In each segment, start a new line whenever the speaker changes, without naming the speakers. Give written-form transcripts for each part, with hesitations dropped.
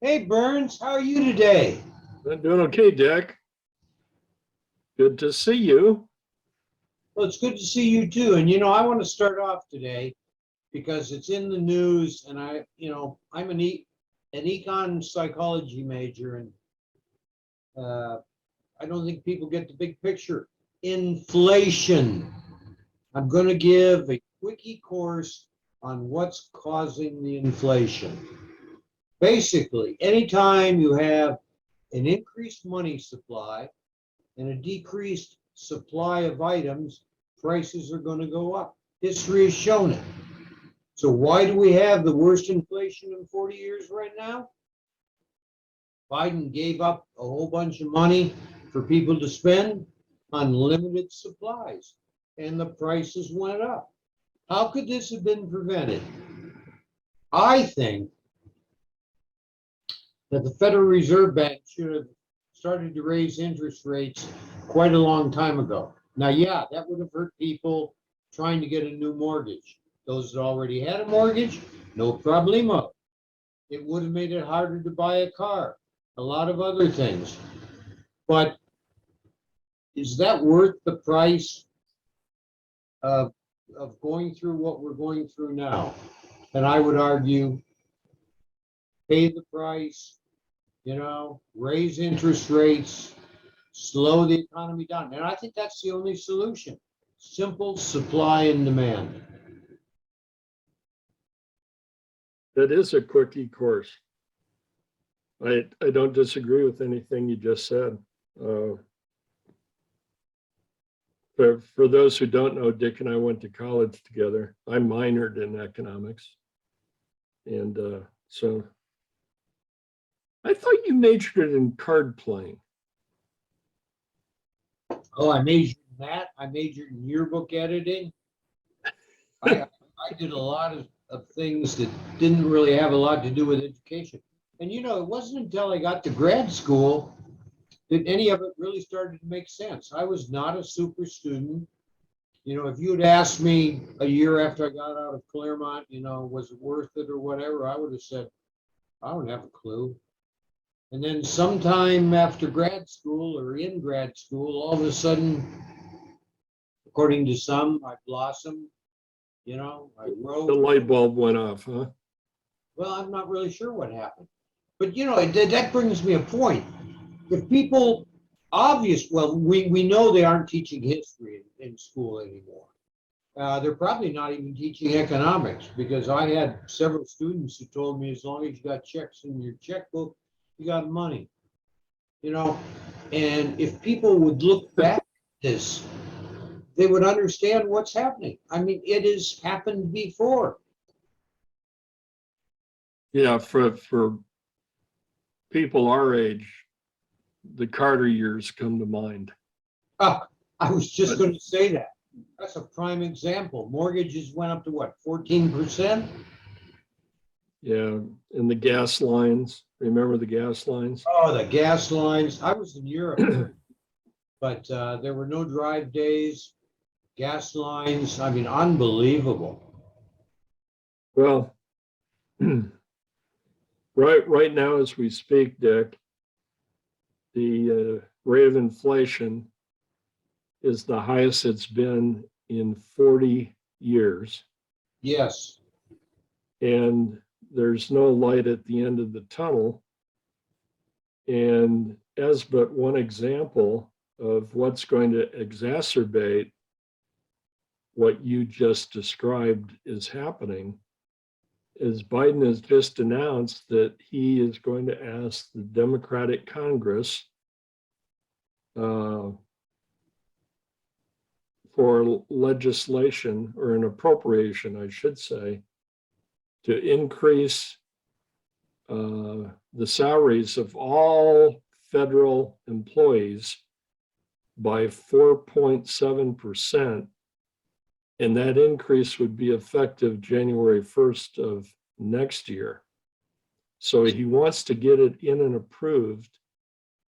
Hey Burns, how are you today?
I'm doing okay, Dick. Good to see you.
Well, it's good to see you too. And I want to start off today because it's in the news, and I'm an econ psychology major, and uh, I don't think people get the big picture. Inflation. I'm going to give a quickie course on what's causing the inflation. Basically, anytime you have an increased money supply and a decreased supply of items, prices are going to go up. History has shown it. So why do we have the worst inflation in 40 years right now? Biden gave up a whole bunch of money for people to spend on limited supplies, and the prices went up. How could this have been prevented? I think that the Federal Reserve Bank should have started to raise interest rates quite a long time ago. Now, yeah, that would have hurt people trying to get a new mortgage. Those that already had a mortgage, no problemo. It would have made it harder to buy a car, a lot of other things. But is that worth the price of, of going through what we're going through now? And I would argue pay the price, raise interest rates, slow the economy down. And I think that's the only solution. Simple supply and demand.
That is a quickie course. I don't disagree with anything you just said. For those who don't know, Dick and I went to college together. I minored in economics. And so I thought you majored in card playing.
Oh, I majored in that. I majored in yearbook editing. I did a lot of things that didn't really have a lot to do with education. And it wasn't until I got to grad school that any of it really started to make sense. I was not a super student. If you had asked me a year after I got out of Claremont, was it worth it or whatever, I would have said, I don't have a clue. And then sometime after grad school or in grad school, all of a sudden, according to some, I blossomed. I
The
wrote.
light bulb went off, huh?
Well, I'm not really sure what happened. But that brings me a point. If people we know they aren't teaching history in school anymore. They're probably not even teaching economics because I had several students who told me as long as you got checks in your checkbook, you got money. You know, and if people would look back at this, they would understand what's happening. I mean, it has happened before.
Yeah, for people our age, the Carter years come to mind.
Uh, I was just
But
going to say that. That's a prime example. Mortgages went up to what, 14%?
yeah, and the gas lines. Remember the gas lines?
Oh, the gas lines. I was in Europe, but there were no drive days, gas lines. I mean, unbelievable.
Well, right now as we speak, Dick, the rate of inflation is the highest it's been in 40 years,
Yes.
and there's no light at the end of the tunnel. And as but one example of what's going to exacerbate what you just described is happening, is Biden has just announced that he is going to ask the Democratic Congress uh, for legislation or an appropriation, I should say, to increase the salaries of all federal employees by 4.7%. And that increase would be effective January 1st of next year. So he wants to get it in and approved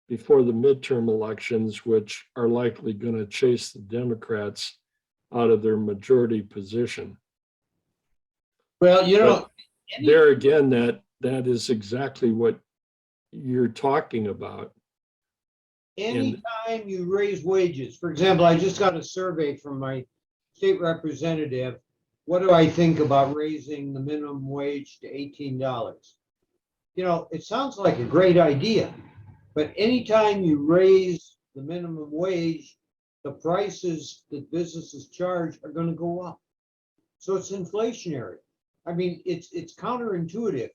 before the midterm elections, which are likely going to chase the Democrats out of their majority position.
Well,
But
any,
there again, that is exactly what you're talking about.
Anytime you raise wages, for example, I just got a survey from my state representative. What do I think about raising the minimum wage to $18? You know, it sounds like a great idea, but anytime you raise the minimum wage, the prices that businesses charge are going to go up. So it's inflationary. I mean, it's counterintuitive.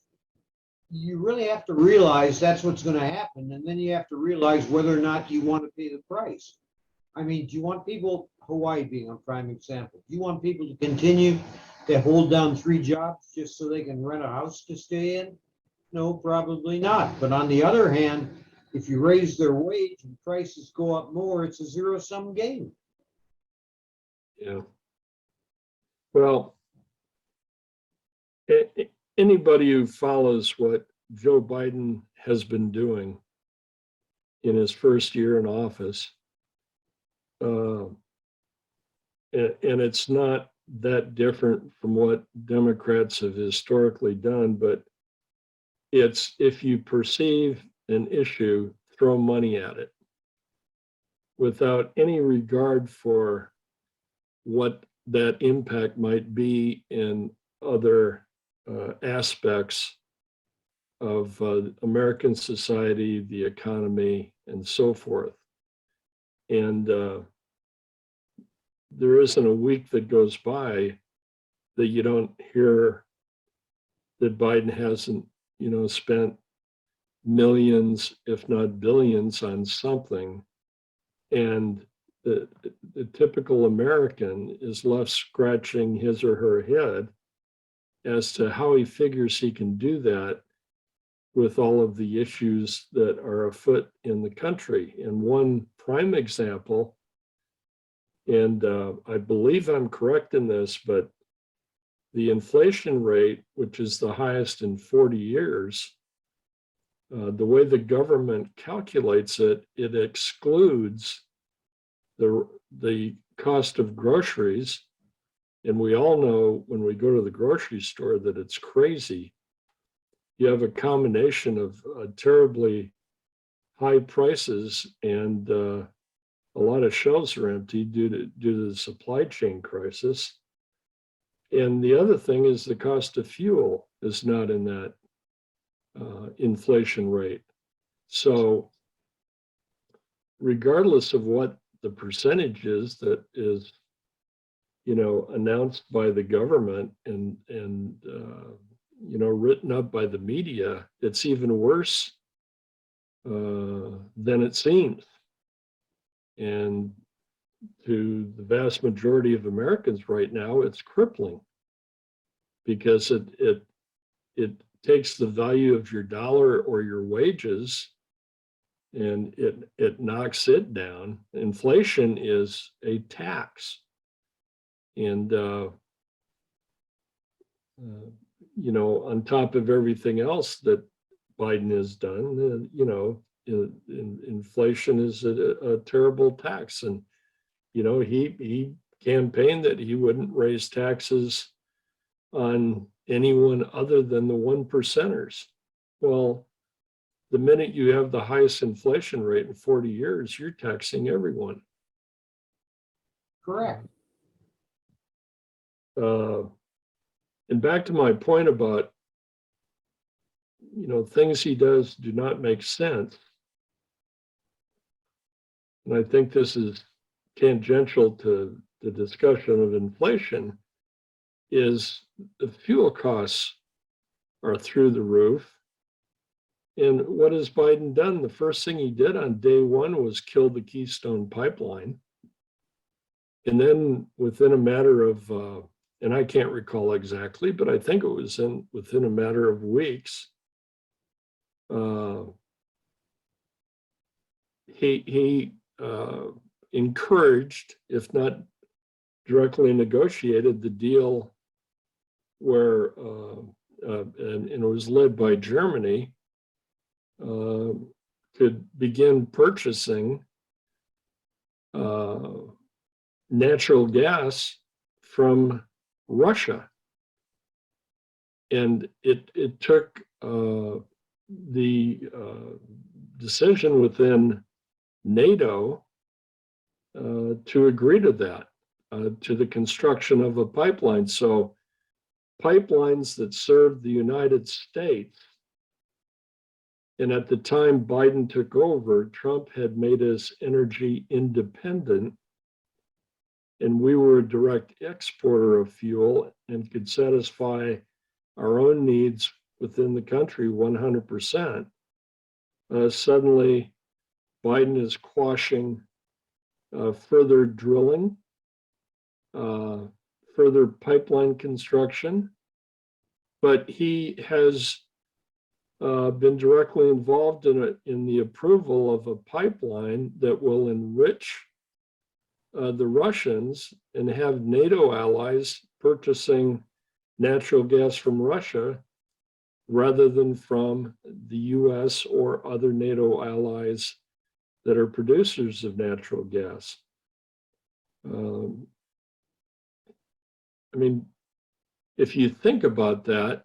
You really have to realize that's what's going to happen, and then you have to realize whether or not you want to pay the price. I mean, do you want people, Hawaii being a prime example, do you want people to continue to hold down 3 jobs just so they can rent a house to stay in? No, probably not. But on the other hand, if you raise their wage and prices go up more, it's a zero-sum game.
Yeah. Well, anybody who follows what Joe Biden has been doing in his first year in office, and it's not that different from what Democrats have historically done, but it's if you perceive an issue, throw money at it without any regard for what that impact might be in other aspects of American society, the economy, and so forth. And there isn't a week that goes by that you don't hear that Biden hasn't, spent millions, if not billions, on something. And the typical American is left scratching his or her head as to how he figures he can do that with all of the issues that are afoot in the country. And one prime example, and I believe I'm correct in this, but the inflation rate, which is the highest in 40 years, the way the government calculates it, it excludes the cost of groceries. And we all know when we go to the grocery store that it's crazy. You have a combination of terribly high prices, and a lot of shelves are empty due to the supply chain crisis. And the other thing is the cost of fuel is not in that inflation rate. So regardless of what the percentage is that is, announced by the government and written up by the media, it's even worse than it seems. And to the vast majority of Americans right now, it's crippling because it takes the value of your dollar or your wages and it knocks it down. Inflation is a tax. And, on top of everything else that Biden has done, inflation is a terrible tax. And, he campaigned that he wouldn't raise taxes on anyone other than the 1%ers. Well, the minute you have the highest inflation rate in 40 years, you're taxing everyone.
Correct.
And back to my point about, things he does do not make sense. And I think this is tangential to the discussion of inflation, is the fuel costs are through the roof. And what has Biden done? The first thing he did on day one was kill the Keystone Pipeline. And then within a matter of, and I can't recall exactly, but I think it was within a matter of weeks, he encouraged, if not directly negotiated, the deal where, and it was led by Germany, could begin purchasing natural gas from Russia. And it took the decision within NATO to agree to that, to the construction of a pipeline. So pipelines that serve the United States. And at the time Biden took over, Trump had made us energy independent, and we were a direct exporter of fuel and could satisfy our own needs within the country 100%. Suddenly, Biden is quashing further drilling, further pipeline construction, but he has been directly involved in the approval of a pipeline that will enrich the Russians and have NATO allies purchasing natural gas from Russia rather than from the US or other NATO allies that are producers of natural gas. I mean, if you think about that,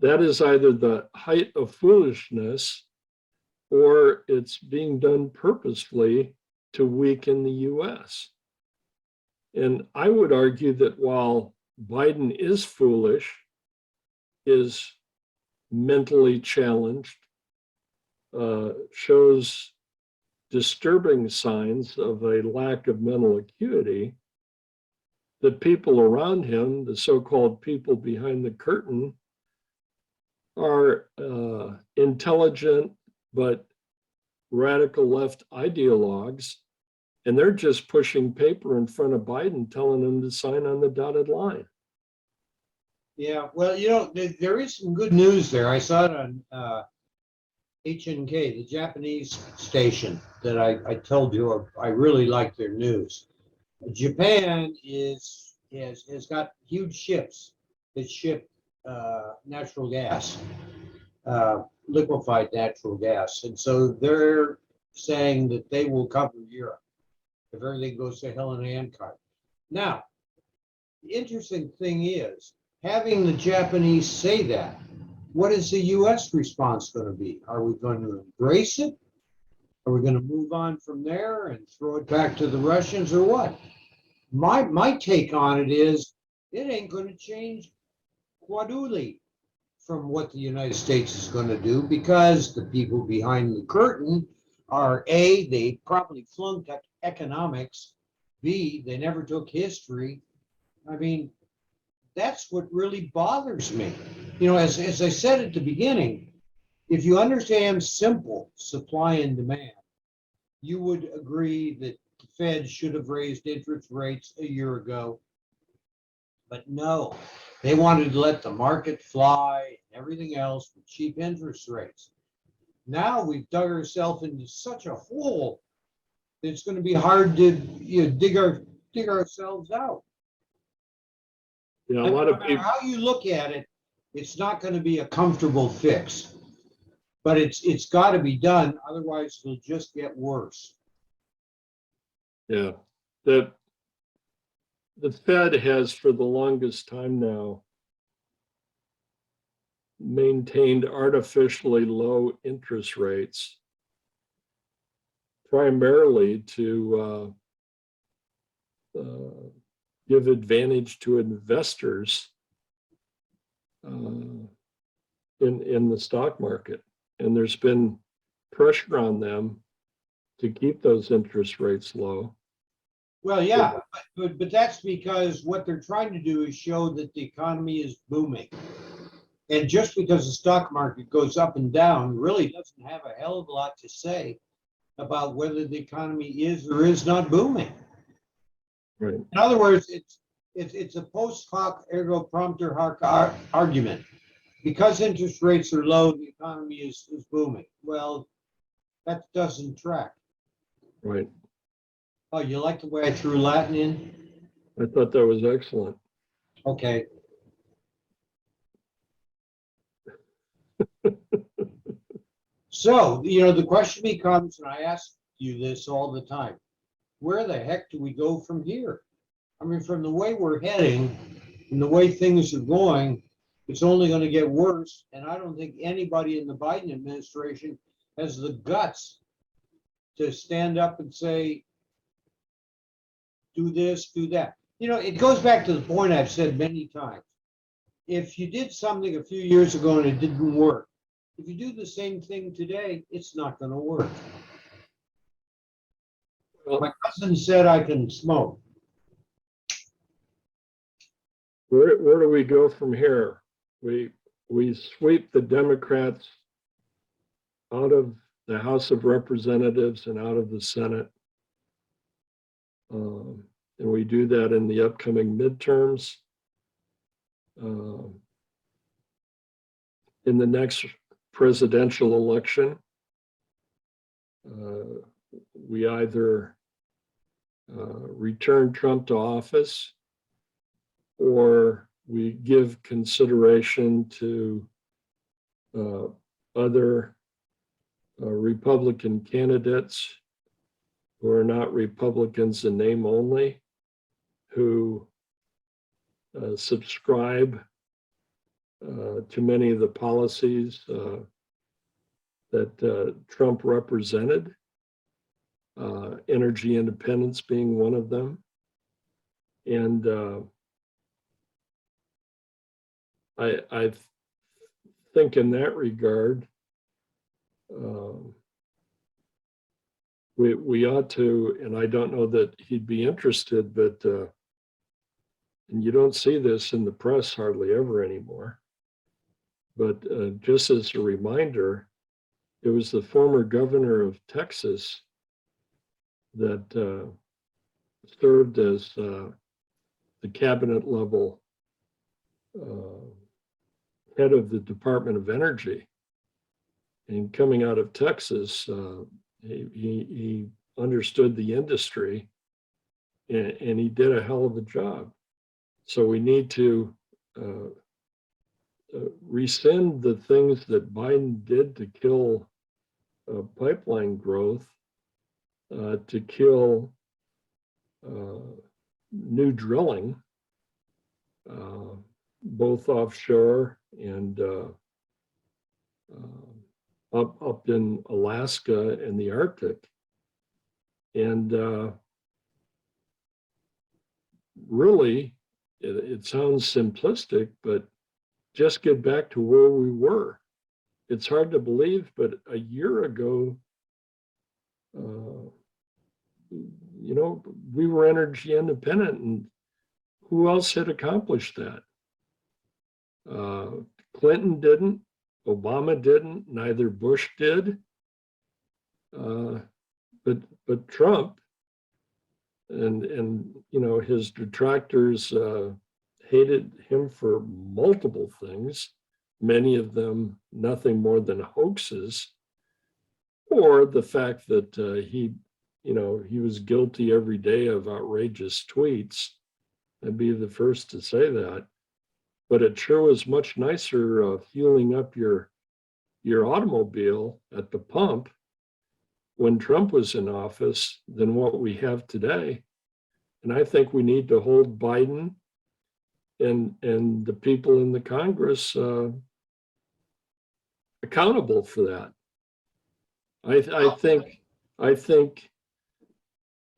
that is either the height of foolishness or it's being done purposefully to weaken the US. And I would argue that while Biden is foolish, is mentally challenged, shows disturbing signs of a lack of mental acuity, the people around him, the so-called people behind the curtain, are intelligent but radical left ideologues, and they're just pushing paper in front of Biden telling him to sign on the dotted line.
Yeah, well, you know, there is some good news there. I saw it on HNK, the Japanese station that I told you I really like their news. Japan has got huge ships that ship natural gas, liquefied natural gas, and so they're saying that they will cover Europe if everything goes to hell in a handcart. Now, the interesting thing is, having the Japanese say that, what is the U.S. response going to be? Are we going to embrace it? Are we going to move on from there and throw it back to the Russians, or what? My take on it is, it ain't going to change quadully from what the United States is going to do, because the people behind the curtain are A, they probably flunked economics, B, they never took history. I mean, that's what really bothers me. You know, as I said at the beginning, if you understand simple supply and demand, you would agree that the Fed should have raised interest rates a year ago. But no, they wanted to let the market fly and everything else with cheap interest rates. Now we've dug ourselves into such a hole that it's going to be hard to dig ourselves out.
You know, a lot of
No matter
people,
how you look at it, it's not going to be a comfortable fix. But it's got to be done, otherwise it'll just get worse.
yeah, the Fed has for the longest time now maintained artificially low interest rates, primarily to give advantage to investors in the stock market. And there's been pressure on them to keep those interest rates low.
Well, yeah, but that's because what they're trying to do is show that the economy is booming. And just because the stock market goes up and down really doesn't have a hell of a lot to say about whether the economy is or is not booming.
Right.
In other words, it's a post hoc ergo propter hoc argument. Because interest rates are low, the economy is booming. Well, that doesn't track.
Right.
Oh, you like the way I threw Latin in?
I thought that was excellent.
Okay. So, you know, the question becomes, and I ask you this all the time, where the heck do we go from here? I mean, from the way we're heading and the way things are going, it's only going to get worse. And I don't think anybody in the Biden administration has the guts to stand up and say, do this, do that. It goes back to the point I've said many times. If you did something a few years ago and it didn't work, if you do the same thing today, it's not going to work.
Well,
My cousin said I can smoke.
where do we go from here? We sweep the Democrats out of the House of Representatives and out of the Senate. And we do that in the upcoming midterms. In the next presidential election, we either return Trump to office, or we give consideration to other Republican candidates who are not Republicans in name only, who subscribe to many of the policies that Trump represented, energy independence being one of them. And I think in that regard, we ought to, and I don't know that he'd be interested, but and you don't see this in the press hardly ever anymore. But just as a reminder, it was the former governor of Texas that served as the cabinet level head of the Department of Energy. And coming out of Texas, he understood the industry, and he did a hell of a job. So we need to rescind the things that Biden did to kill pipeline growth, to kill new drilling, both offshore and up in Alaska and the Arctic. And really, it sounds simplistic, but just get back to where we were. It's hard to believe, but a year ago, we were energy independent, and who else had accomplished that? Clinton didn't, Obama didn't, neither Bush did. But Trump and his detractors hated him for multiple things, many of them nothing more than hoaxes, or the fact that he was guilty every day of outrageous tweets. I'd be the first to say that. But it sure was much nicer fueling up your automobile at the pump when Trump was in office than what we have today. And I think we need to hold Biden and the people in the Congress accountable for that. I think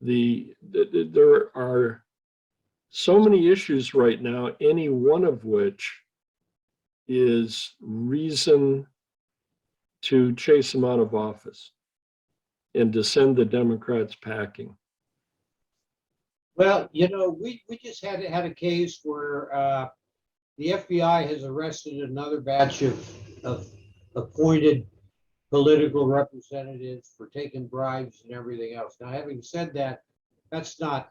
there are so many issues right now, any one of which is reason to chase him out of office and to send the Democrats packing.
Well, we just had a case where the FBI has arrested another batch of appointed political representatives for taking bribes and everything else. Now, having said that, that's not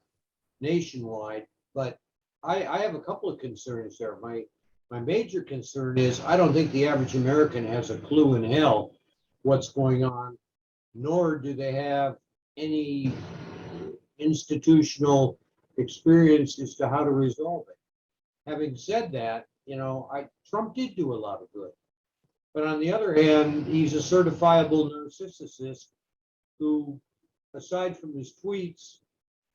nationwide, but I have a couple of concerns there. My major concern is I don't think the average American has a clue in hell what's going on, nor do they have any institutional experience as to how to resolve it. Having said that, Trump did do a lot of good. But on the other hand, he's a certifiable narcissist who, aside from his tweets,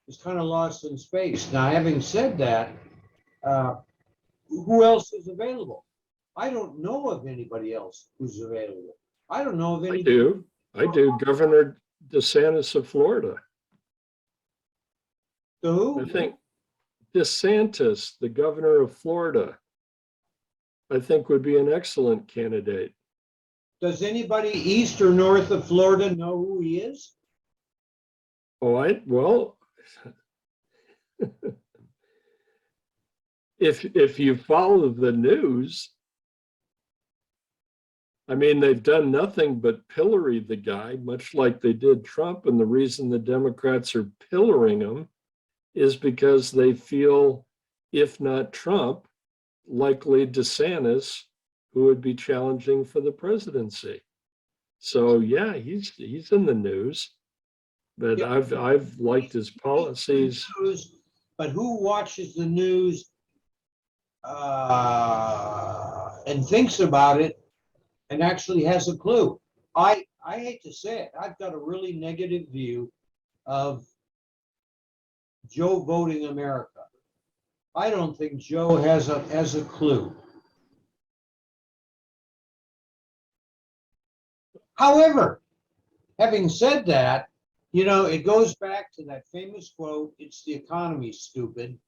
is kind of lost in space. Now, having said that, who else is available? I don't know of anybody else who's available. I don't know of
I
any.
do. I do. Governor DeSantis of Florida.
The who?
I think DeSantis, the governor of Florida, I think would be an excellent candidate.
Does anybody east or north of Florida know who he is?
Oh, well, if you follow the news, I mean, they've done nothing but pillory the guy, much like they did Trump. And the reason the Democrats are pillaring him is because they feel, if not Trump, likely DeSantis, who would be challenging for the presidency. So yeah, he's in the news, but
Yeah.
I've liked his policies.
But who watches the news and thinks about it and actually has a clue? I hate to say it, I've got a really negative view of Joe voting America. I don't think Joe has a clue. However, having said that, it goes back to that famous quote, it's the economy, stupid.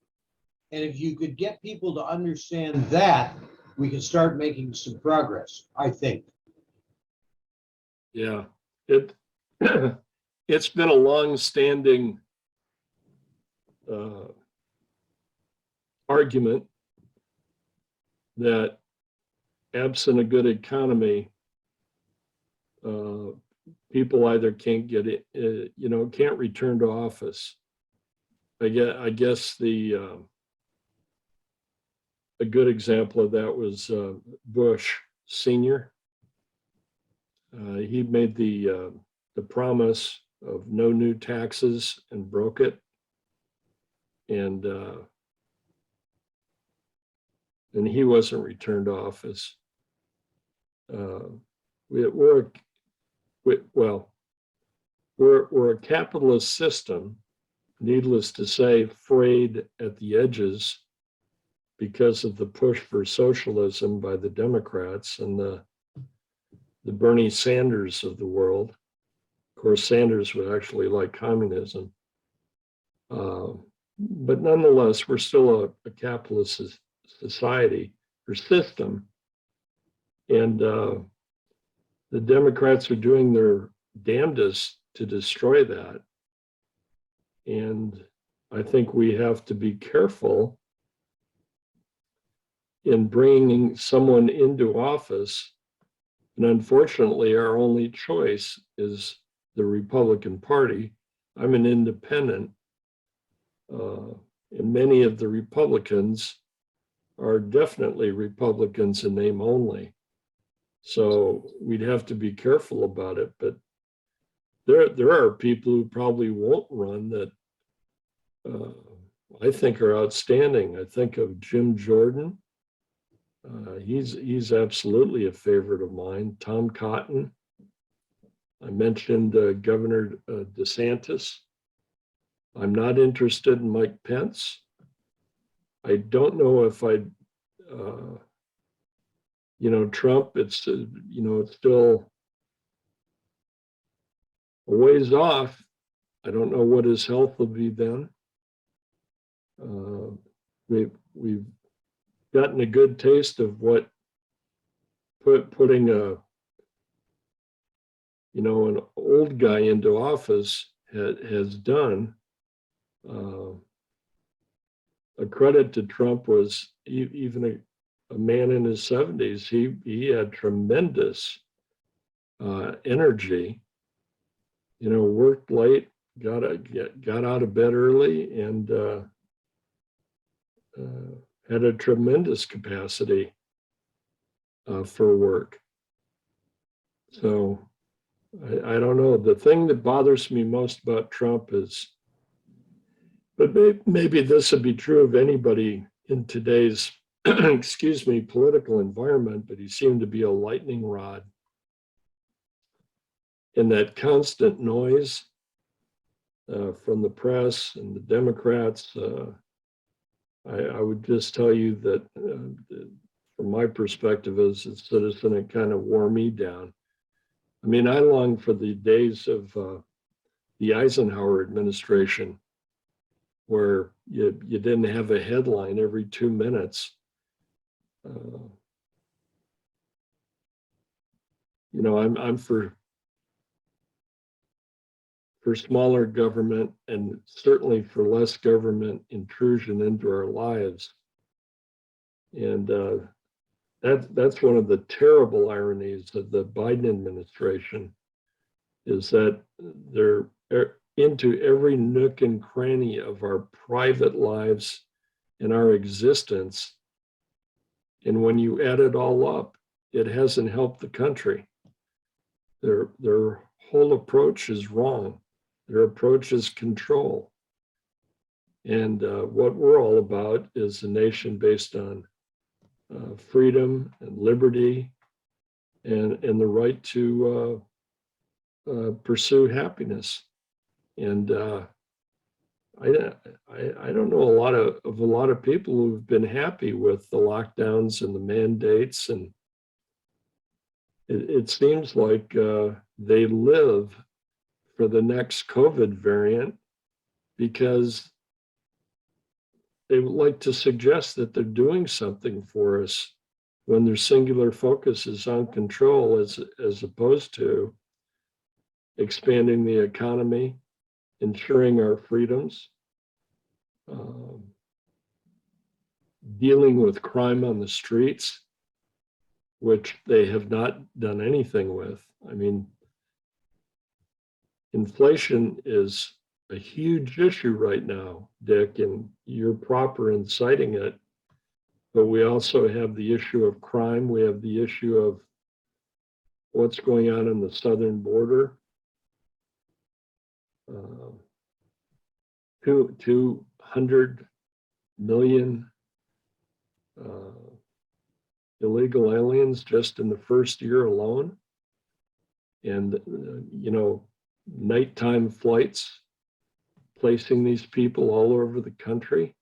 And if you could get people to understand that, we can start making some progress, I think.
Yeah, it it's been a long-standing argument that absent a good economy, people either can't get it, can't return to office. I guess a good example of that was Bush Senior. He made the promise of no new taxes and broke it, and he wasn't returned to office. We're a capitalist system, needless to say, frayed at the edges because of the push for socialism by the Democrats and the Bernie Sanders of the world. Of course, Sanders would actually like communism. But nonetheless, we're still a capitalist society or system. And the Democrats are doing their damnedest to destroy that. And I think we have to be careful in bringing someone into office. And unfortunately, our only choice is the Republican Party. I'm an independent, and many of the Republicans are definitely Republicans in name only. So we'd have to be careful about it. But there are people who probably won't run that I think are outstanding. I think of Jim Jordan. He's absolutely a favorite of mine. Tom Cotton. I mentioned Governor DeSantis. I'm not interested in Mike Pence. I don't know if I'd, Trump, it's still a ways off. I don't know what his health will be then. We've gotten a good taste of what putting an old guy into office has done. A credit to Trump was even a man in his 70s. He had tremendous energy. Worked late, got out of bed early, and had a tremendous capacity for work. So I don't know. The thing that bothers me most about Trump is, but maybe this would be true of anybody in today's, political environment, but he seemed to be a lightning rod. And that constant noise from the press and the Democrats, I would just tell you that from my perspective as a citizen, it kind of wore me down. I mean, I long for the days of the Eisenhower administration, where you didn't have a headline every 2 minutes. You know, I'm for smaller government, and certainly for less government intrusion into our lives. And that's one of the terrible ironies of the Biden administration, is that they're into every nook and cranny of our private lives and our existence. And when you add it all up, it hasn't helped the country. Their whole approach is wrong. Their approach is control. And what we're all about is a nation based on freedom and liberty and the right to pursue happiness. And I don't know a lot of people who've been happy with the lockdowns and the mandates, and it seems like they live for the next COVID variant, because they would like to suggest that they're doing something for us when their singular focus is on control, as opposed to expanding the economy, ensuring our freedoms, dealing with crime on the streets, which they have not done anything with. I mean, inflation is a huge issue right now, Dick, and you're proper in citing it. But we also have the issue of crime. We have the issue of what's going on the southern border. 200 million illegal aliens just in the first year alone. And, you know, nighttime flights, placing these people all over the country,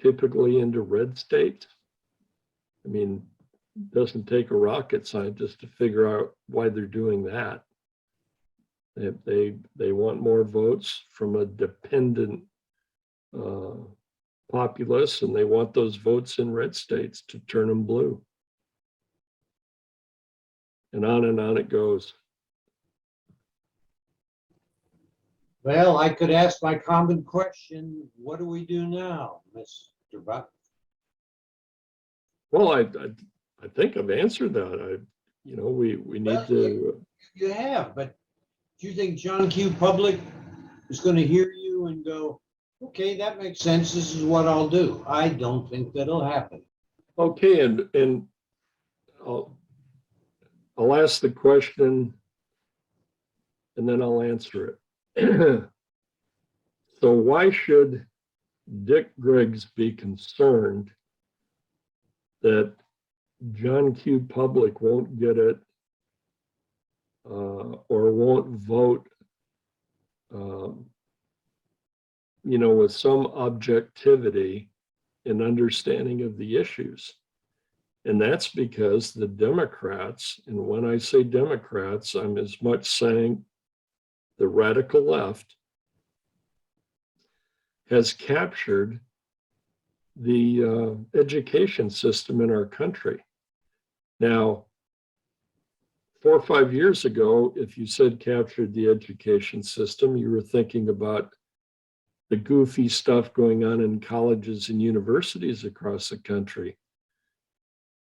typically into red states. I mean, it doesn't take a rocket scientist to figure out why they're doing that. They want more votes from a dependent populace, and they want those votes in red states to turn them blue. And on it goes.
Well, I could ask my common question, what do we do now, Mr. Buck?
Well, I think I've answered that. We need to.
You have, but do you think John Q. Public is going to hear you and go, okay, that makes sense, this is what I'll do? I don't think that'll happen.
Okay, and I'll ask the question and then I'll answer it. So why should Dick Griggs be concerned that John Q. Public won't get it or won't vote, with some objectivity and understanding of the issues? And that's because the Democrats, and when I say Democrats, I'm as much saying the radical left, has captured the education system in our country. Now, 4 or 5 years ago, if you said captured the education system, you were thinking about the goofy stuff going on in colleges and universities across the country.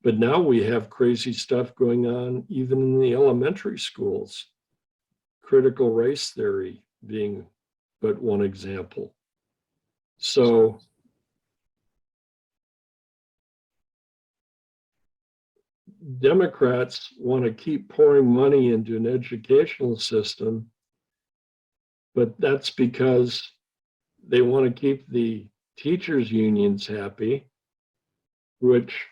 But now we have crazy stuff going on even in the elementary schools. Critical race theory being but one example. So Democrats want to keep pouring money into an educational system, but that's because they want to keep the teachers' unions happy, which,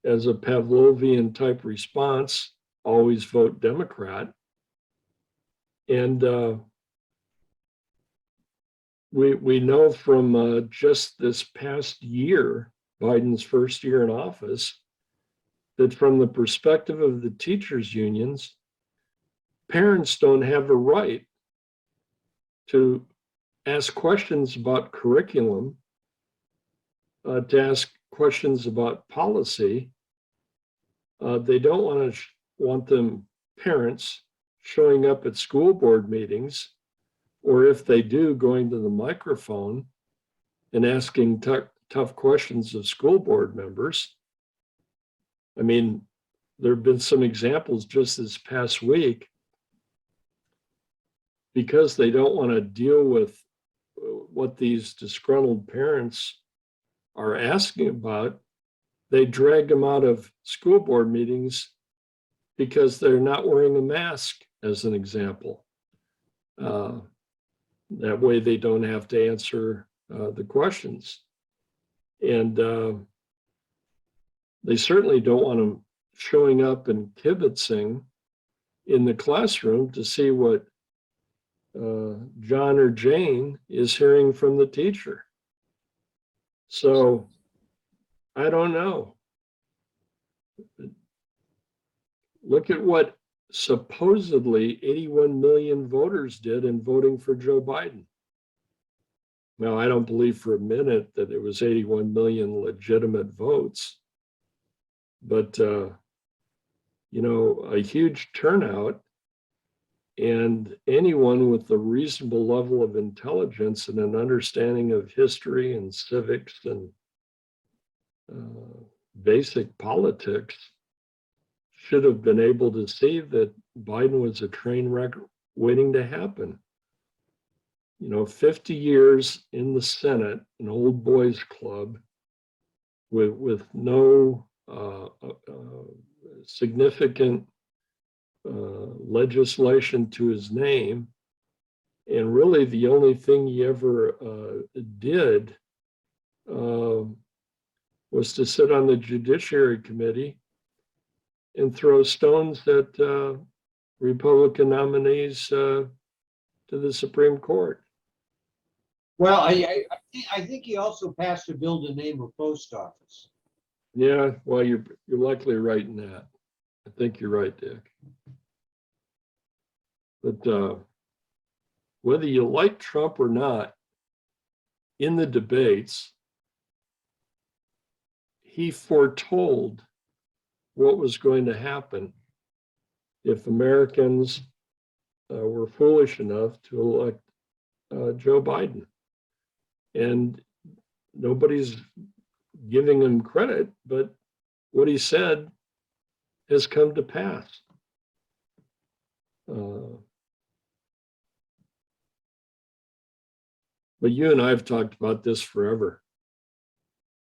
as a Pavlovian type response, always vote Democrat. And we know from just this past year, Biden's first year in office, that from the perspective of the teachers' unions, parents don't have a right to ask questions about curriculum, to ask questions about policy. They don't want them, parents, showing up at school board meetings, or if they do, going to the microphone and asking tough questions of school board members. I mean, there have been some examples just this past week, because they don't want to deal with what these disgruntled parents are asking about. They drag them out of school board meetings because they're not wearing a mask, as an example. That way they don't have to answer the questions. And they certainly don't want them showing up and kibitzing in the classroom to see what John or Jane is hearing from the teacher. So I don't know. Look at what supposedly 81 million voters did in voting for Joe Biden. Now, I don't believe for a minute that it was 81 million legitimate votes, but, you know, a huge turnout. And anyone with a reasonable level of intelligence and an understanding of history and civics and basic politics should have been able to see that Biden was a train wreck waiting to happen. You know, 50 years in the Senate, an old boys club with no significant legislation to his name. And really the only thing he ever did was to sit on the Judiciary Committee and throw stones at Republican nominees to the Supreme Court.
Well, I think he also passed a bill to name a post office.
Yeah, well, you're likely right in that. I think you're right, Dick. But whether you like Trump or not, in the debates, he foretold what was going to happen if Americans were foolish enough to elect Joe Biden. And nobody's giving him credit, but what he said has come to pass. But you and I have talked about this forever.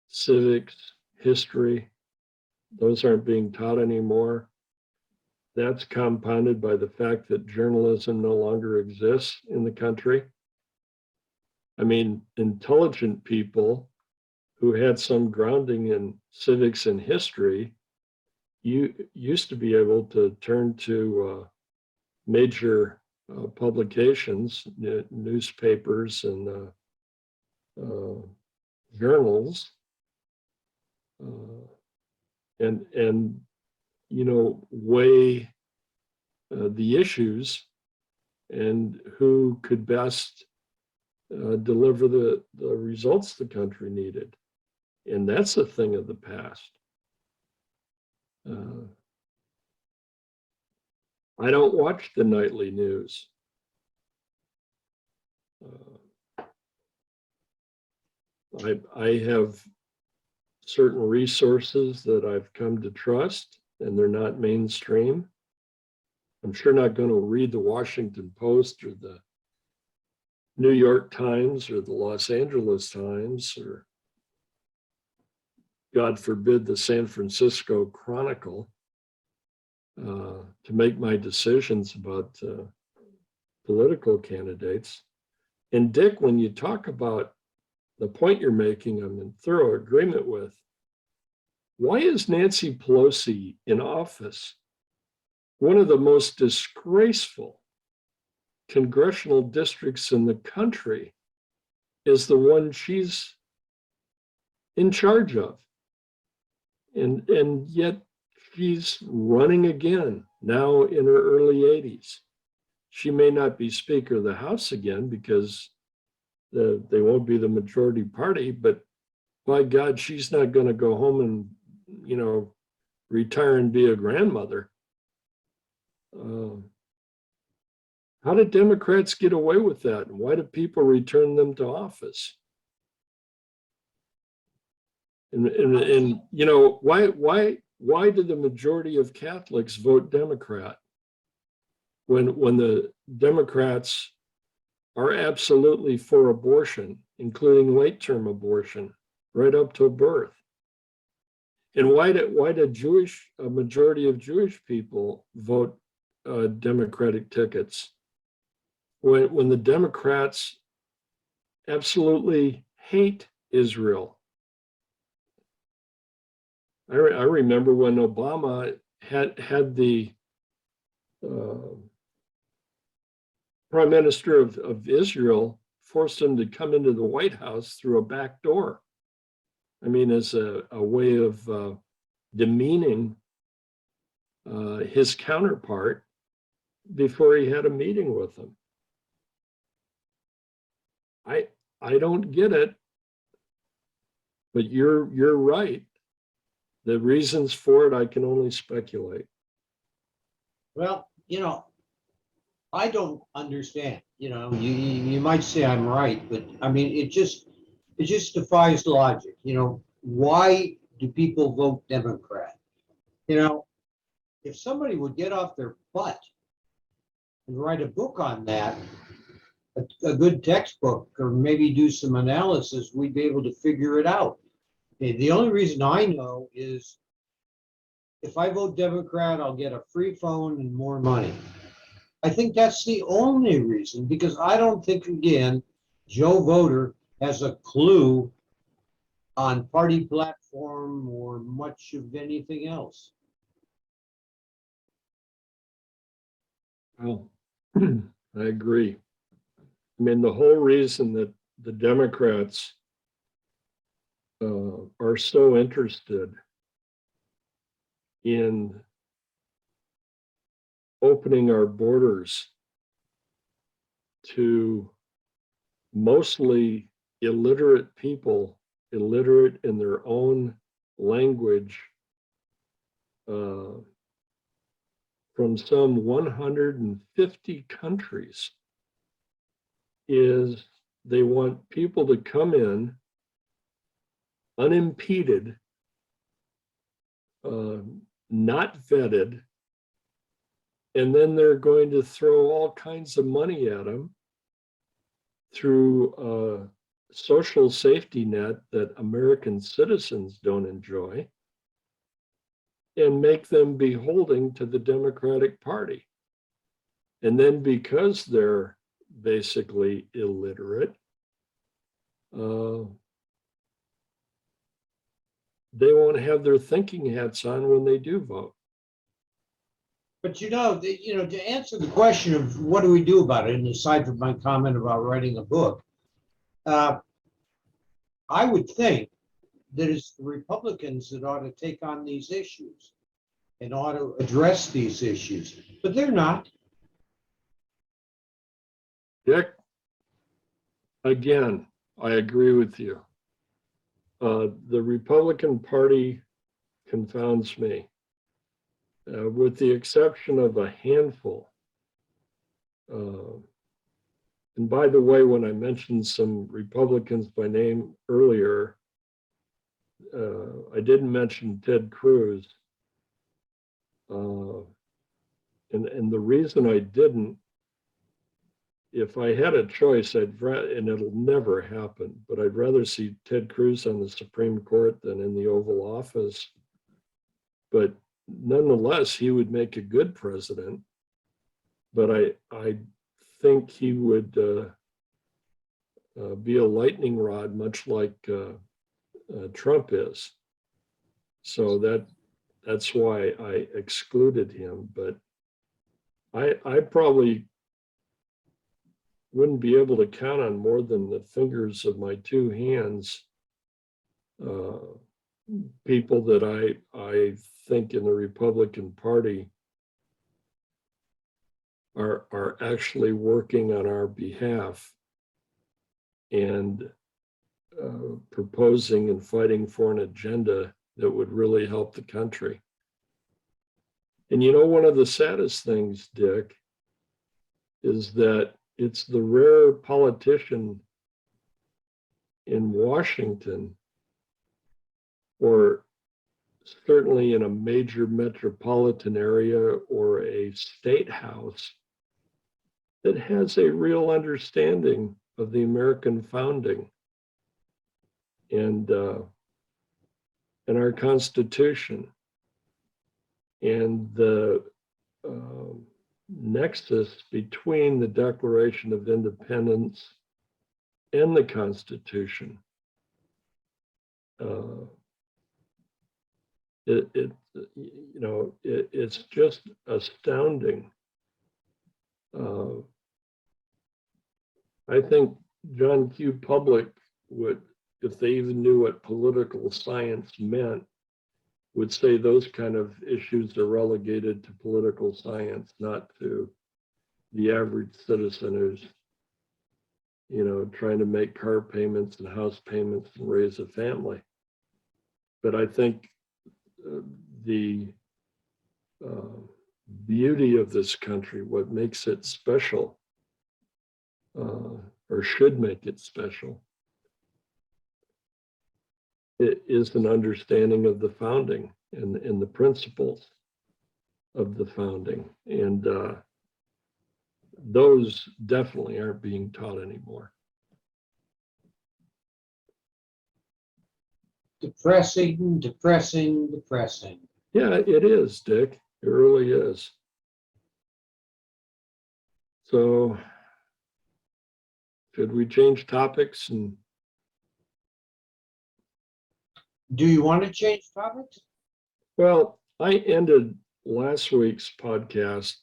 Civics, history, those aren't being taught anymore. That's compounded by the fact that journalism no longer exists in the country. I mean, intelligent people who had some grounding in civics and history, you used to be able to turn to major publications, newspapers and journals, and you know, weigh the issues and who could best deliver the results the country needed. And that's a thing of the past. I don't watch the nightly news. I have certain resources that I've come to trust, and they're not mainstream. I'm sure not going to read the Washington Post or the New York Times or the Los Angeles Times, or God forbid, the San Francisco Chronicle, to make my decisions about political candidates. And Dick, when you talk about the point you're making, I'm in thorough agreement with. Why is Nancy Pelosi in office? One of the most disgraceful congressional districts in the country is the one she's in charge of. And yet she's running again, now in her early 80s. She may not be Speaker of the House again because they won't be the majority party, but by God, she's not going to go home and, retire and be a grandmother. How did Democrats get away with that? And why do people return them to office? And why did the majority of Catholics vote Democrat when the Democrats are absolutely for abortion, including late-term abortion, right up to birth? And why did a majority of Jewish people vote Democratic tickets when the Democrats absolutely hate Israel? I remember when Obama had the prime minister of Israel forced him to come into the White House through a back door. I mean, as a way of demeaning his counterpart before he had a meeting with him. I don't get it, but you're right. The reasons for it, I can only speculate.
Well, I don't understand. You might say I'm right, but I mean, it just defies logic. Why do people vote Democrat? If somebody would get off their butt and write a book on that, a good textbook, or maybe do some analysis, we'd be able to figure it out. The only reason I know is if I vote Democrat, I'll get a free phone and more money. I think that's the only reason, because I don't think, again, Joe Voter has a clue on party platform or much of anything else.
Well, I agree. I mean, the whole reason that the Democrats are so interested in opening our borders to mostly illiterate people, illiterate in their own language, from some 150 countries, is they want people to come in unimpeded, not vetted, and then they're going to throw all kinds of money at them through a social safety net that American citizens don't enjoy, and make them beholden to the Democratic Party. And then because they're basically illiterate, they won't have their thinking hats on when they do vote.
But to answer the question of what do we do about it, and aside from my comment about writing a book, I would think that it's the Republicans that ought to take on these issues and ought to address these issues, but they're not.
Dick, again, I agree with you. The Republican Party confounds me, with the exception of a handful. And by the way, when I mentioned some Republicans by name earlier, I didn't mention Ted Cruz. And the reason I didn't, if I had a choice, and it'll never happen, but I'd rather see Ted Cruz on the Supreme Court than in the Oval Office. But nonetheless, he would make a good president. But I think he would be a lightning rod, much like Trump is. So that's why I excluded him. But I probably wouldn't be able to count on more than the fingers of my two hands people that I think in the Republican Party are actually working on our behalf and proposing and fighting for an agenda that would really help the country. And you know, one of the saddest things, Dick, is that it's the rare politician in Washington, or certainly in a major metropolitan area or a state house, that has a real understanding of the American founding and our Constitution and the nexus between the Declaration of Independence and the Constitution. It's just astounding. I think John Q. Public would, if they even knew what political science meant, would say those kind of issues are relegated to political science, not to the average citizen who's, trying to make car payments and house payments and raise a family. But I think the beauty of this country, what makes it special, or should make it special, it is an understanding of the founding and the principles of the founding. And those definitely aren't being taught anymore.
Depressing, depressing, depressing.
Yeah, it is, Dick. It really is. So, should we change topics? And
do you want to change topics?
Well, I ended last week's podcast,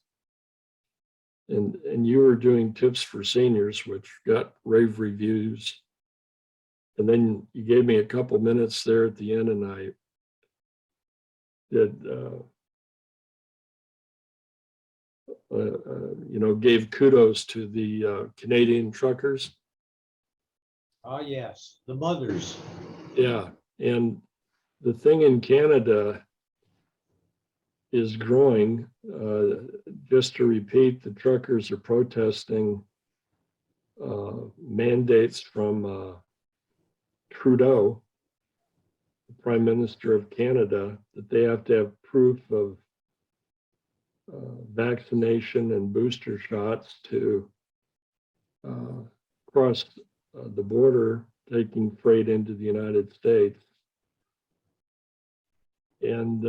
and you were doing tips for seniors, which got rave reviews. And then you gave me a couple minutes there at the end, and I did, gave kudos to the Canadian truckers.
Ah, yes, the mothers.
Yeah, and the thing in Canada is growing. Just to repeat, the truckers are protesting mandates from Trudeau, the Prime Minister of Canada, that they have to have proof of vaccination and booster shots to cross the border, taking freight into the United States. And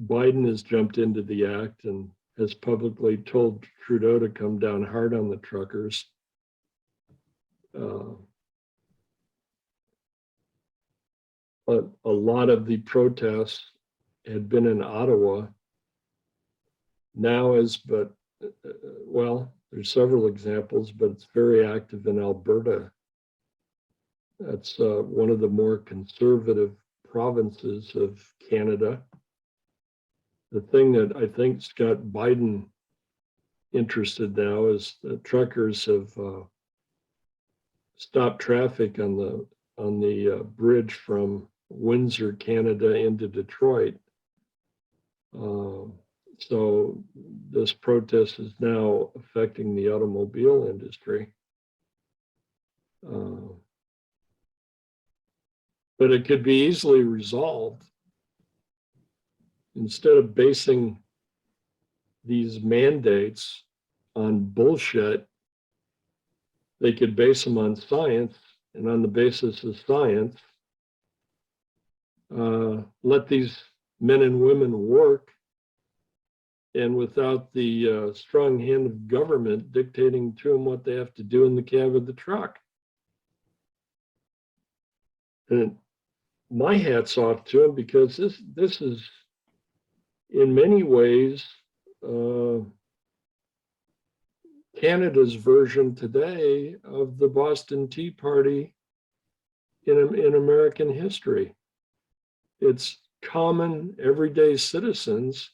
Biden has jumped into the act and has publicly told Trudeau to come down hard on the truckers. But a lot of the protests had been in Ottawa. Now there's several examples, but it's very active in Alberta. That's one of the more conservative provinces of Canada. The thing that I think's got Biden interested now is the truckers have stopped traffic on the bridge from Windsor, Canada, into Detroit. So this protest is now affecting the automobile industry. But it could be easily resolved. Instead of basing these mandates on bullshit, they could base them on science, and on the basis of science, let these men and women work, and without the strong hand of government dictating to them what they have to do in the cab of the truck. And my hat's off to them, because this is in many ways Canada's version today of the Boston Tea Party in American history. It's common everyday citizens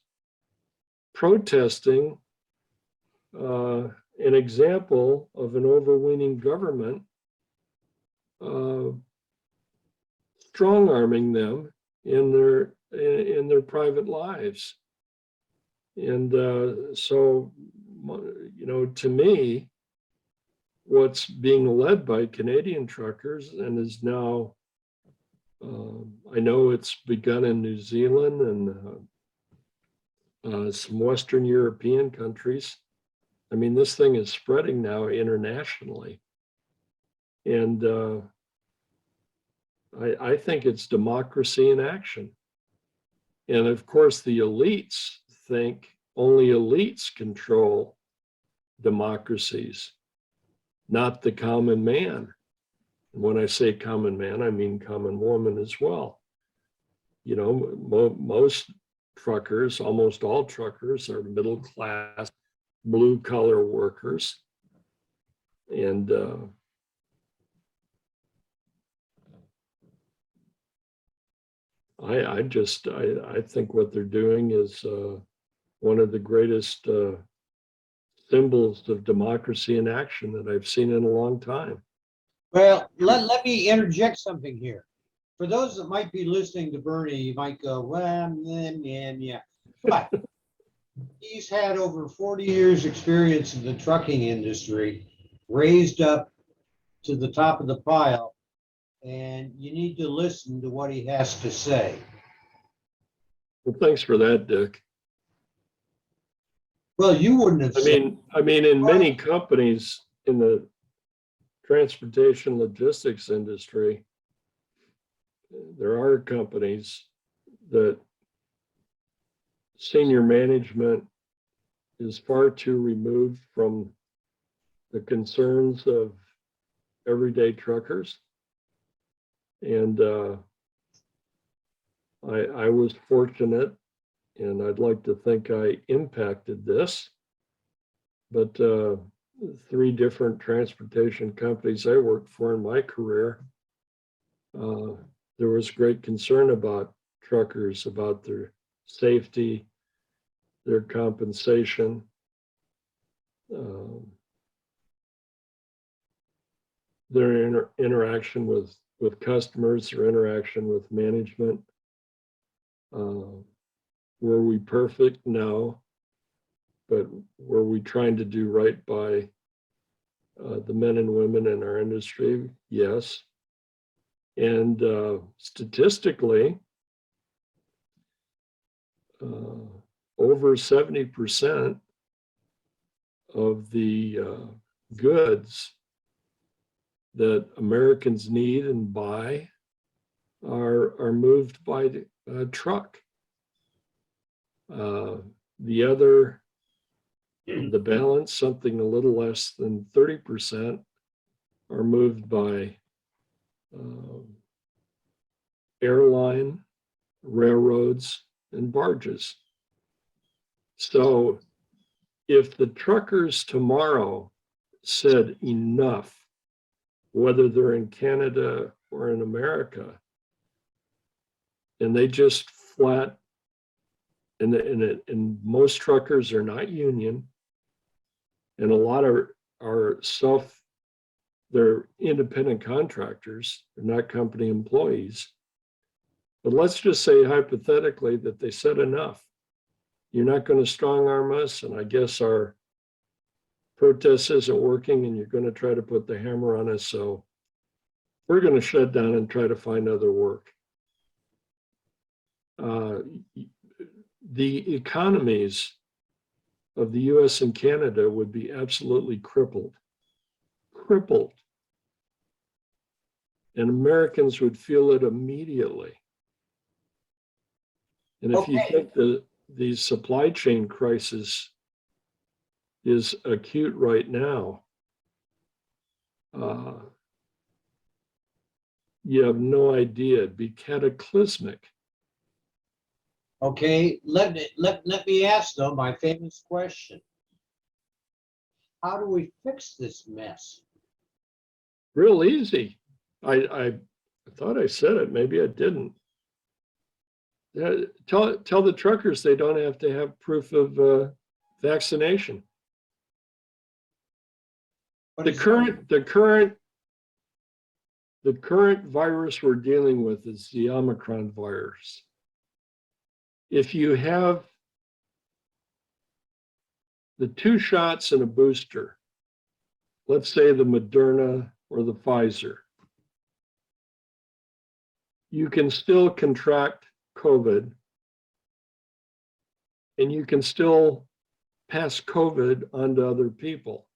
protesting an example of an overweening government strong arming them in their private lives. And so, you know, to me, what's being led by Canadian truckers and is now, I know it's begun in New Zealand and some Western European countries. I mean, this thing is spreading now internationally. And I think it's democracy in action. And of course, the elites think only elites control democracies, not the common man. And when I say common man, I mean common woman as well. You know, most truckers, almost all truckers, are middle class, blue collar workers. And I think what they're doing is one of the greatest symbols of democracy in action that I've seen in a long time.
Well, let me interject something here. For those that might be listening to Bernie, you might go, well, yeah. But he's had over 40 years experience in the trucking industry, raised up to the top of the pile, and you need to listen to what he has to say.
Well, thanks for that, Dick.
Well, you wouldn't have said.
I mean, in many companies in the transportation logistics industry, there are companies that senior management is far too removed from the concerns of everyday truckers. And I was fortunate, and I'd like to think I impacted this, but 3 different transportation companies I worked for in my career, there was great concern about truckers, about their safety, their compensation, their interaction with customers, their interaction with management. Were we perfect? No. But were we trying to do right by the men and women in our industry? Yes. And statistically, over 70% of the goods that Americans need and buy are moved by truck. The balance, something a little less than 30%, are moved by airline, railroads, and barges. So if the truckers tomorrow said enough, whether they're in Canada or in America, and they just flat, and most truckers are not union, and a lot are they're independent contractors, they're not company employees. But let's just say hypothetically that they said enough. You're not going to strong arm us, and I guess our protest isn't working, and you're going to try to put the hammer on us, so we're going to shut down and try to find other work. The economies of the US and Canada would be absolutely crippled. And Americans would feel it immediately. And if you think the supply chain crisis is acute right now, you have no idea. It'd be cataclysmic.
Okay, let me ask though my famous question. How do we fix this mess?
Real easy. I I thought I said it, maybe I didn't. Tell the truckers they don't have to have proof of vaccination.
But
The
it's-
current virus we're dealing with is the Omicron virus. If you have the 2 shots and a booster, let's say the Moderna or the Pfizer, you can still contract COVID and you can still pass COVID on to other people.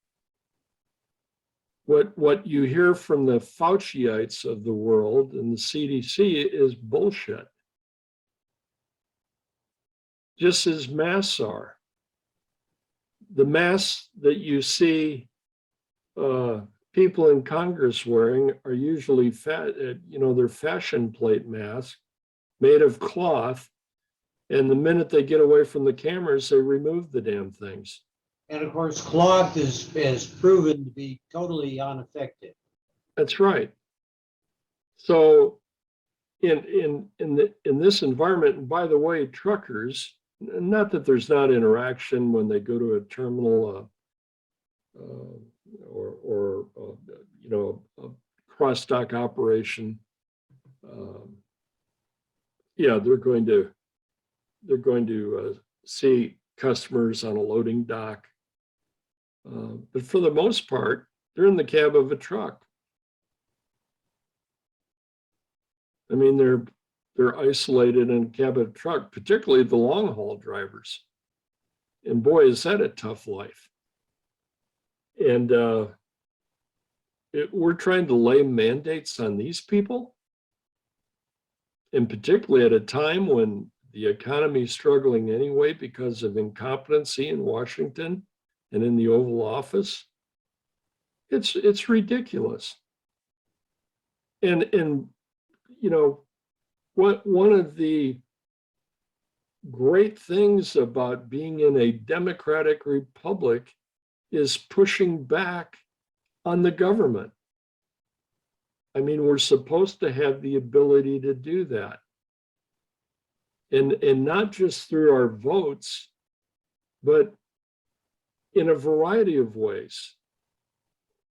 What you hear from the Fauciites of the world and the CDC is bullshit. Just as masks are. The masks that you see people in Congress wearing are usually they're fashion plate masks made of cloth. And the minute they get away from the cameras, they remove the damn things.
And of course, cloth is proven to be totally unaffected.
That's right. So in this environment, and by the way, truckers, not that there's not interaction when they go to a terminal or a cross-dock operation. Yeah, they're going to see customers on a loading dock. But for the most part, they're in the cab of a truck. I mean, they're isolated in a cab of a truck, particularly the long haul drivers. And boy, is that a tough life. And we're trying to lay mandates on these people. And particularly at a time when the economy is struggling anyway because of incompetency in Washington and in the Oval Office. It's ridiculous. And one of the great things about being in a democratic republic is pushing back on the government. I mean, we're supposed to have the ability to do that. And not just through our votes, but in a variety of ways.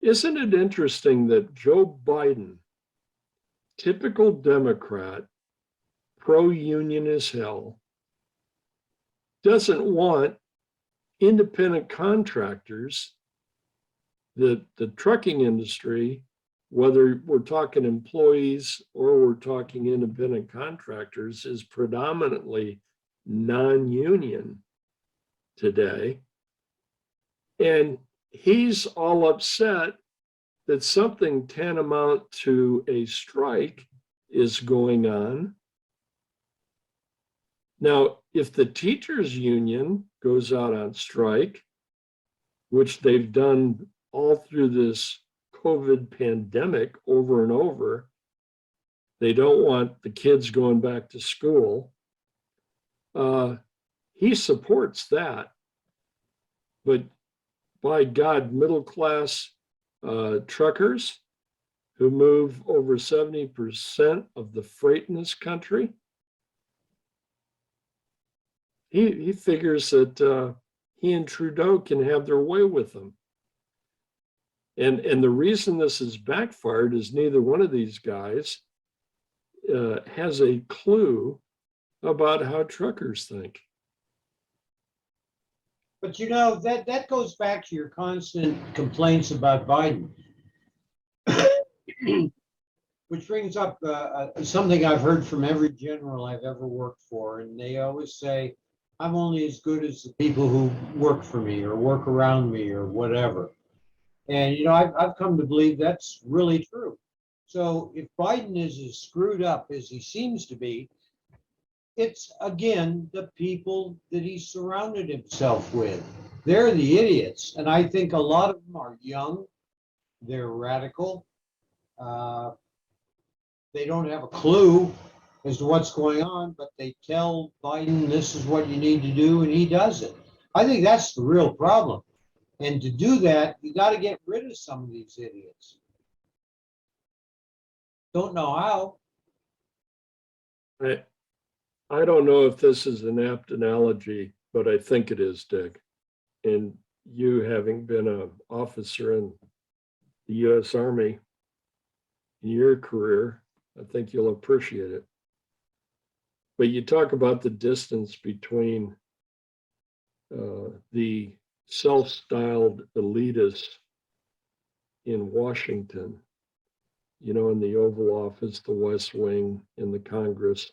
Isn't it interesting that Joe Biden, typical Democrat, pro-union as hell, doesn't want independent contractors, the trucking industry, whether we're talking employees or we're talking independent contractors, is predominantly non-union today. And he's all upset that something tantamount to a strike is going on. Now, if the teachers union goes out on strike, which they've done all through this COVID pandemic over and over, they don't want the kids going back to school. He supports that. But by God, middle-class truckers who move over 70% of the freight in this country, he figures that he and Trudeau can have their way with them. And the reason this has backfired is neither one of these guys has a clue about how truckers think.
But that goes back to your constant complaints about Biden. Which brings up something I've heard from every general I've ever worked for. And they always say, I'm only as good as the people who work for me or work around me or whatever. And, I've come to believe that's really true. So if Biden is as screwed up as he seems to be, it's, again, the people that he surrounded himself with. They're the idiots. And I think a lot of them are young. They're radical. They don't have a clue as to what's going on, but they tell Biden this is what you need to do, and he does it. I think that's the real problem. And to do that, you got to get rid of some of these idiots. don't know how.
I don't know if this is an apt analogy, but I think it is, Dick. And you having been an officer in the U.S. Army in your career, I think you'll appreciate it. But you talk about the distance between the self-styled elitists in Washington, you know, in the Oval Office, the West Wing, in the Congress,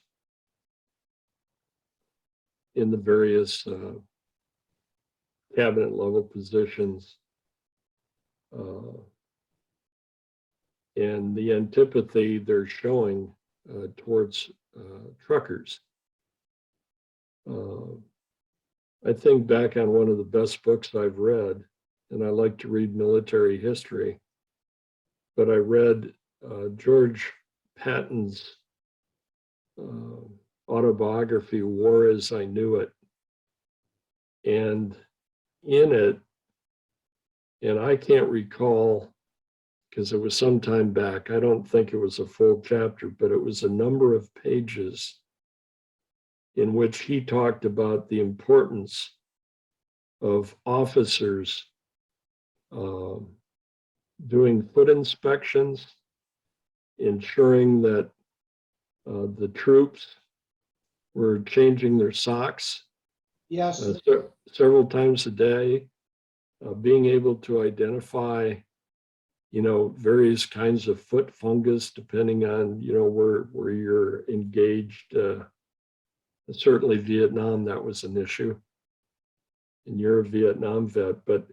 in the various cabinet level positions, and the antipathy they're showing towards truckers. I think back on one of the best books I've read, and I like to read military history, but I read George Patton's autobiography, War as I Knew It. And in it, and I can't recall, because it was some time back, I don't think it was a full chapter, but it was a number of pages in which he talked about the importance of officers doing foot inspections, ensuring that the troops were changing their socks
Yes,
several times a day, being able to identify, you know, various kinds of foot fungus depending on, you know, where you're engaged. Certainly Vietnam, that was an issue. And you're a Vietnam vet, but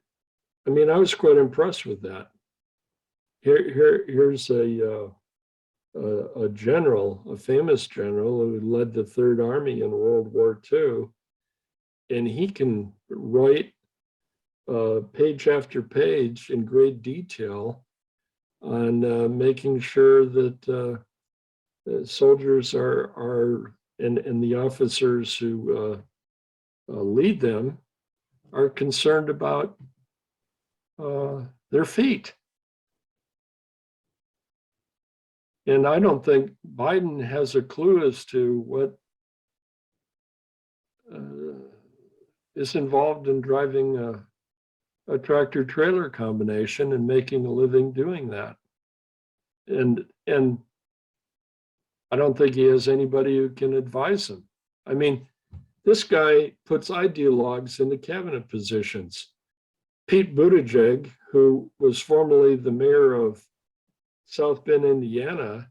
I mean, I was quite impressed with that. Here's a general, a famous general who led the Third Army in World War II, and he can write page after page in great detail on making sure that soldiers are and the officers who lead them are concerned about their feet. And I don't think Biden has a clue as to what is involved in driving a tractor trailer combination and making a living doing that. And I don't think he has anybody who can advise him. I mean, this guy puts ideologues into cabinet positions. Pete Buttigieg, who was formerly the mayor of South Bend, Indiana,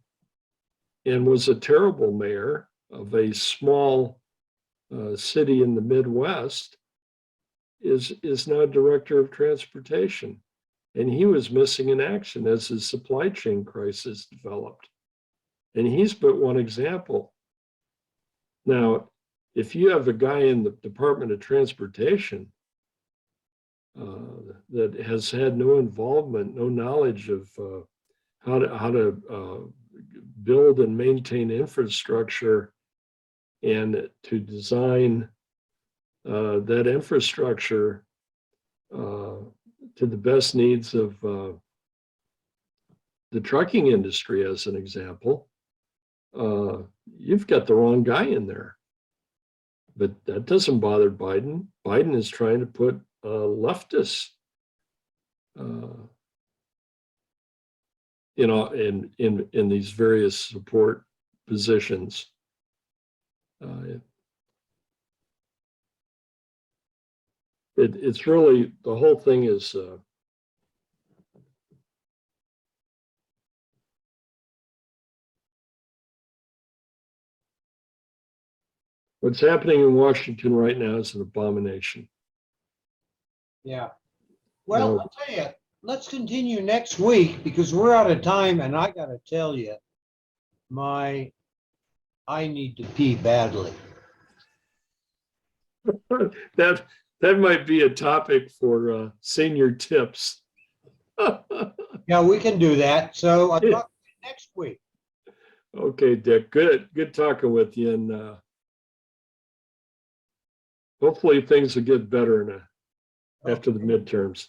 and was a terrible mayor of a small city in the Midwest, is now director of transportation. And he was missing in action as his supply chain crisis developed. And he's but one example. Now, if you have a guy in the Department of Transportation that has had no involvement, no knowledge of how to build and maintain infrastructure and to design that infrastructure to the best needs of the trucking industry, as an example, you've got the wrong guy in there. But that doesn't bother Biden. Biden is trying to put leftists, you know, in these various support positions. It's really, the whole thing is what's happening in Washington right now is an abomination.
yeah. Well,
No.
I'll tell you, let's continue next week because we're out of time and I gotta tell you, I need to pee badly.
That might be a topic for senior tips.
Yeah, we can do that. So I'll
Yeah.
talk to you next week.
Okay, Dick, good talking with you, and hopefully things will get better after the midterms.